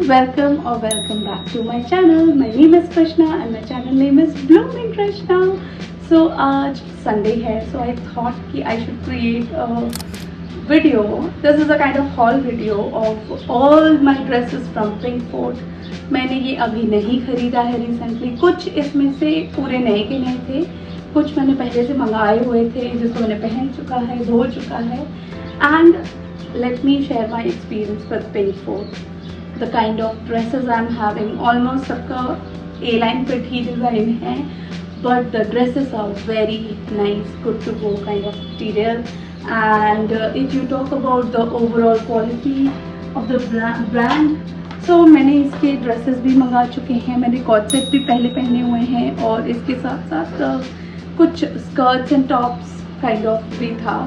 welcome or welcome back to my channel. My name is Krishna and my channel name is Blooming Krishna. So आज Sunday है, so I thought कि I should create a video. This is a kind of haul video of all my dresses from Pinkfort. मैंने ये अभी नहीं खरीदा है recently. कुछ इसमें से पूरे नए के नए थे, कुछ मैंने पहले से मंगाए हुए थे जिसको मैंने पहन चुका है, धो चुका है. And let me share my experience with Pinkfort. The kind of dresses I'm having, almost सबका A-line fit ही डिज़ाइन है, but the dresses are very nice, good to go kind of material. And if you talk about the overall quality of the brand, so मैंने इसके dresses भी मंगा चुके हैं, मैंने cot set भी पहले पहने हुए हैं और इसके साथ साथ कुछ skirts and tops kind of भी था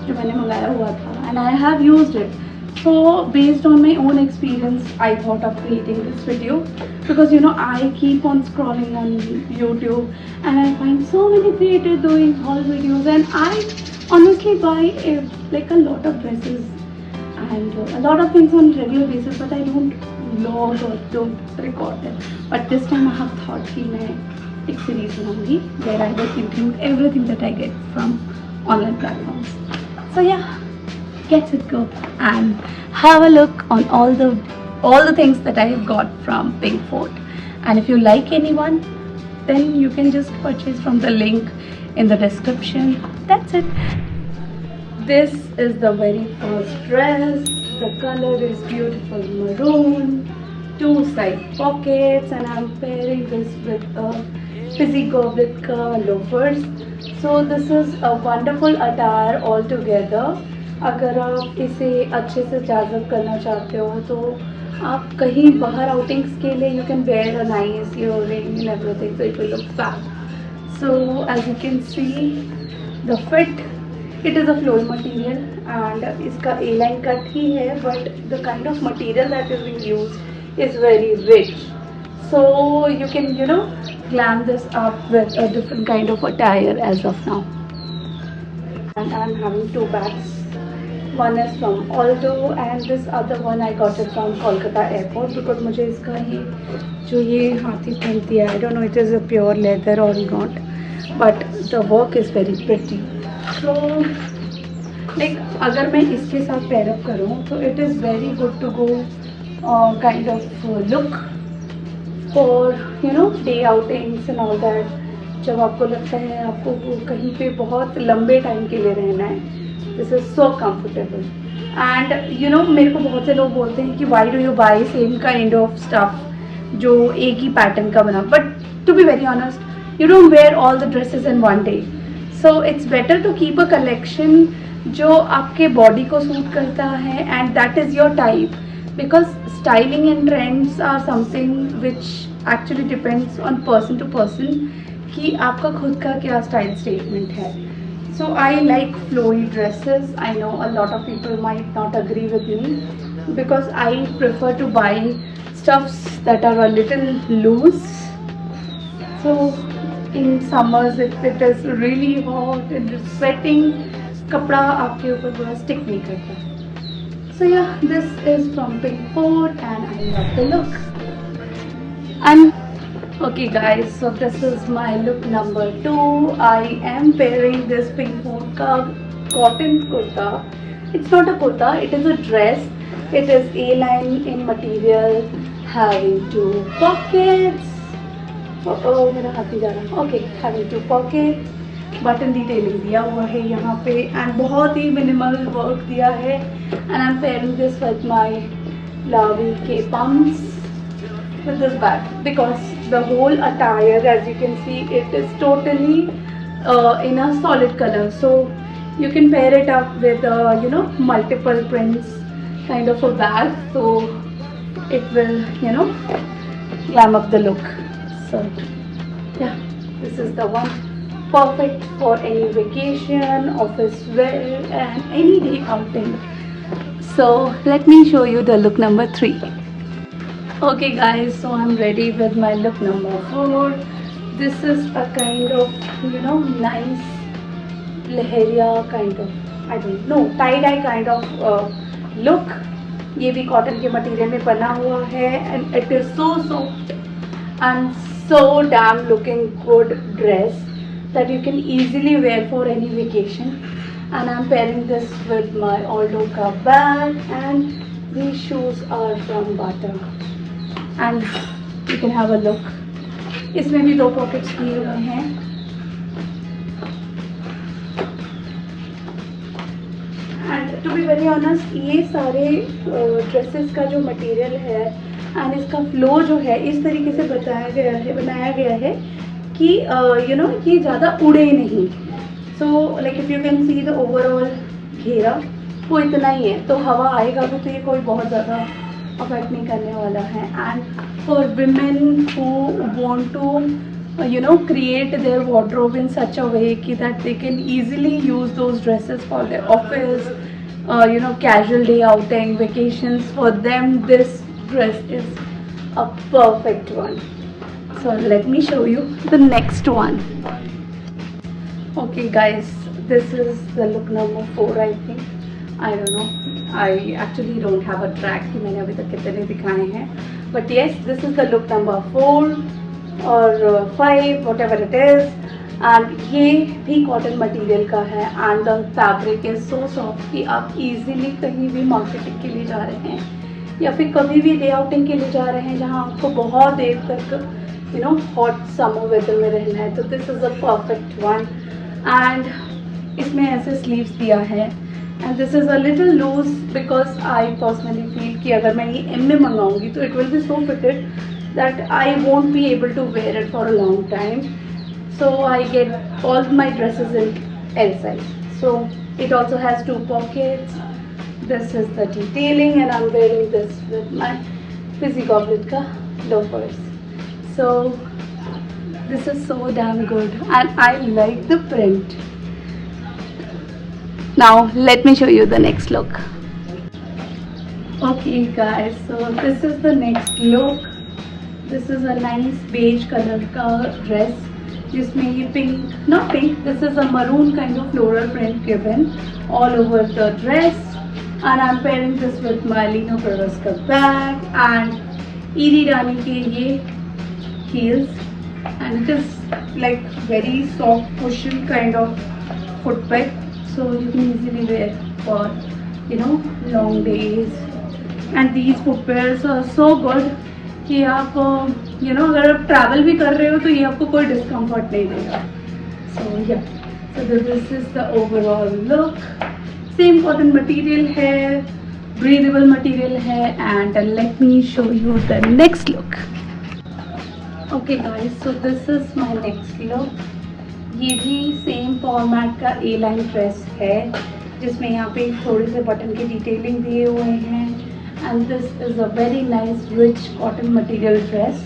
जो मैंने मंगाया हुआ था, and I have used it. So based on my own experience, I thought of creating this video because I keep on scrolling on YouTube and I find so many creators doing haul videos, and I honestly buy like a lot of dresses and a lot of things on regular basis, but I don't vlog or don't record them. But this time I have thought कि मैं एक series बनाऊंगी where I will include everything that I get from online platforms. So yeah, get it go and have a look on all the things that I have got from Pinkfort. And if you like anyone, then you can just purchase from the link in the description. That's it. This is the very first dress. The color is beautiful maroon, 2 side pockets, and I'm pairing this with a fizzy goblet loafers. So this is a wonderful attire altogether. अगर आप इसे अच्छे से जाज़ब करना चाहते हो तो आप कहीं बाहर आउटिंग्स के लिए you can wear a nice earring and everything, so it will look fab. So as you can see, the fit, it is a flowy material and इसका A-line cut ही है, but the kind of material that is being used is very rich. So you can glam this up with a different kind of attire as of now. And I'm having 2 bags. One is from Aldo and this other one I got it from Kolkata airport because मुझे इसका ये हाथी print दिया, I don't know it is a pure leather or not, but the work is very pretty. So like अगर मैं इसके साथ pair up करूँ तो it is very good to go kind of look for day outings and all that. जब आपको लगता है आपको कहीं पे बहुत लंबे टाइम के लिए रहना है, this is so comfortable. And मेरे को बहुत से लोग बोलते हैं कि why do you buy same kind of stuff जो एक ही पैटर्न का बना, but to be very honest you don't wear all the dresses in one day. So it's better to keep a collection जो आपके बॉडी को suit करता है and that is your type, because styling and trends are something which actually depends on person to person कि आपका खुद का क्या स्टाइल स्टेटमेंट है. So I like flowy dresses. I know a lot of people might not agree with me because I prefer to buy stuffs that are a little loose. So in summers if it is really hot and it's sweating, कपड़ा आपके ऊपर पूरा stick नहीं करता. So yeah, this is from Pinkfort and I love the look. And okay guys, so this is my look number 2. I am wearing this Pinkfort ka cotton kurta. It's not a kurta, it is a dress. It is A-line in material, having 2 pockets. Oh मेरा हाथ ही जा रहा है. Okay, having 2 pockets. Button detailing दिया हुआ है यहाँ पे and बहुत ही मिनिमल वर्क दिया है. And I'm pairing this with my Lavi K pumps with this bag because the whole attire, as you can see, it is totally in a solid color, so you can pair it up with multiple prints kind of a bag, so it will glam up the look. So yeah, this is the one, perfect for any vacation, office wear and any day outing. So let me show you the look number 3. Okay guys, so I'm ready with my look number 4. This is a kind of nice leheria kind of, I don't know, tie-dye kind of look ये भी cotton के material में बना हुआ है and it is so soft and so damn looking good dress that you can easily wear for any vacation. And I'm pairing this with my Aldo ka bag, and these shoes are from Bata. And you can have a look. इसमें भी 2 pockets दिए हुए हैं. And to be very honest, ये सारे dresses का जो material है एंड इसका फ्लो जो है इस तरीके से बनाया गया है कि यू नो ये ज़्यादा उड़े नहीं. So like if you can see the overall घेरा वो इतना ही है, तो हवा आएगा भी तो ये कोई बहुत ज़्यादा अफेक्ट नहीं करने वाला है. And for women who want to you know create their wardrobe in such a way कि that they can easily use those dresses for their office, you know, casual day outing, vacations. For them this dress is a perfect one. So let me show you the next one. Okay guys, this is the look number 4 I think. I don't know, I actually don't have a track कि मैंने अभी तक कितने दिखाए हैं, but yes, this is the look number 4 और 5 whatever it is. And ये भी कॉटन मटेरियल का है and the fabric is so soft कि आप इजीली कहीं भी मार्केटिंग के लिए जा रहे हैं या फिर कभी भी डे आउटिंग के लिए जा रहे हैं जहाँ आपको बहुत देर तक you know hot summer weather में रहना है, तो this is a perfect one. And इसमें ऐसे स्लीव्स दिया है and this is a little loose because I personally feel कि अगर मैं ये एम में मंगाऊंगी तो it will be so fitted that I won't be able to wear it for a long time. So I get all my dresses in L size. So it also has 2 pockets. This is the detailing and I'm wearing this with my fizzy goblet ka loafers. So this is so damn good and I like the print. Now let me show you the next look. Okay guys, so this is the next look. This is a nice beige color ka dress जिसमें ये pink, not pink, this is a maroon kind of floral print given all over the dress. And I'm pairing this with my Lino Peroska bag and Edie Rani के ये heels, and it is like very soft cushion kind of footbed, so you can easily wear for you know long days. And these footwears are so good कि आप you know अगर आप travel भी कर रहे हो तो ये आपको कोई डिस्कम्फर्ट नहीं देगा. सो या so this is the overall look. Same cotton material है, ब्रीदेबल मटेरियल है and let me show you the next look. Okay guys, so this is my next look. ये भी सेम फॉर्मेट का ए लाइन ड्रेस है जिसमें यहाँ पे थोड़े से बटन की डिटेलिंग दिए हुए हैं. And this is a very nice rich cotton material dress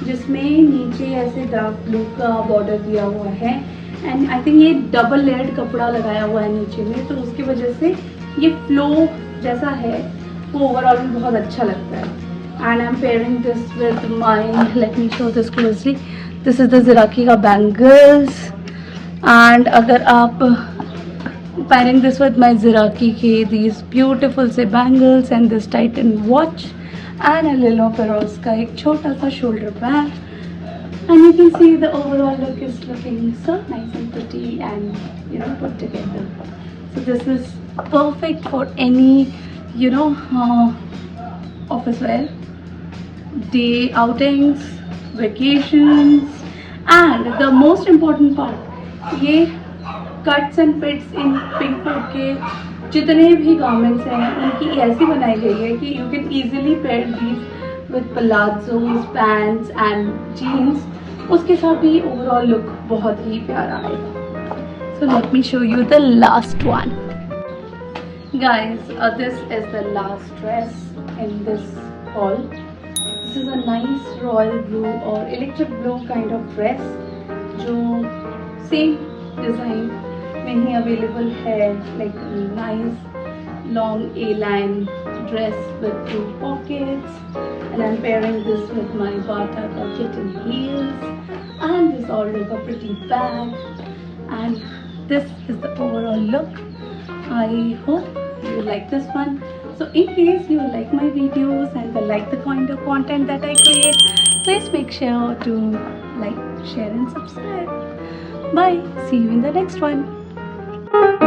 जिसमें नीचे ऐसे डार्क ब्लू का बॉर्डर दिया हुआ है एंड आई थिंक ये डबल लेयर्ड कपड़ा लगाया हुआ है नीचे में, तो उसकी वजह से ये फ्लो जैसा है वो ओवरऑल भी बहुत अच्छा लगता है. And I am pairing this with my, let me show this closely, this is the ज़िराकी का बैंगल्स. एंड अगर आप pairing this with my Ziraki ke these beautiful से bangles and this Titan watch and a Lino Peroska एक छोटा सा shoulder bag, and you can see the overall look is looking so nice and pretty and you know put together. So this is perfect for any you know office wear, day outings, vacations. And the most important part, ये cuts and fits इन पिंकवुड के जितने भी garments हैं उनकी ऐसी बनाई गई है कि you can easily pair these with palazzos, pants and jeans. उसके साथ भी ओवरऑल लुक बहुत ही प्यारा आएगा. So let me show you the last one. Guys, this is the last dress in this hall. This is a nice royal blue और electric blue kind of dress जो same design में ही available है. Like nice long A line dress with 2 pockets and I'm pairing this with my Bata ka kitten heels and this all look a pretty bag, and this is the overall look. I hope you like this one. So in case you like my videos and like the kind of content that I create, please make sure to like, share and subscribe. Bye. See you in the next one.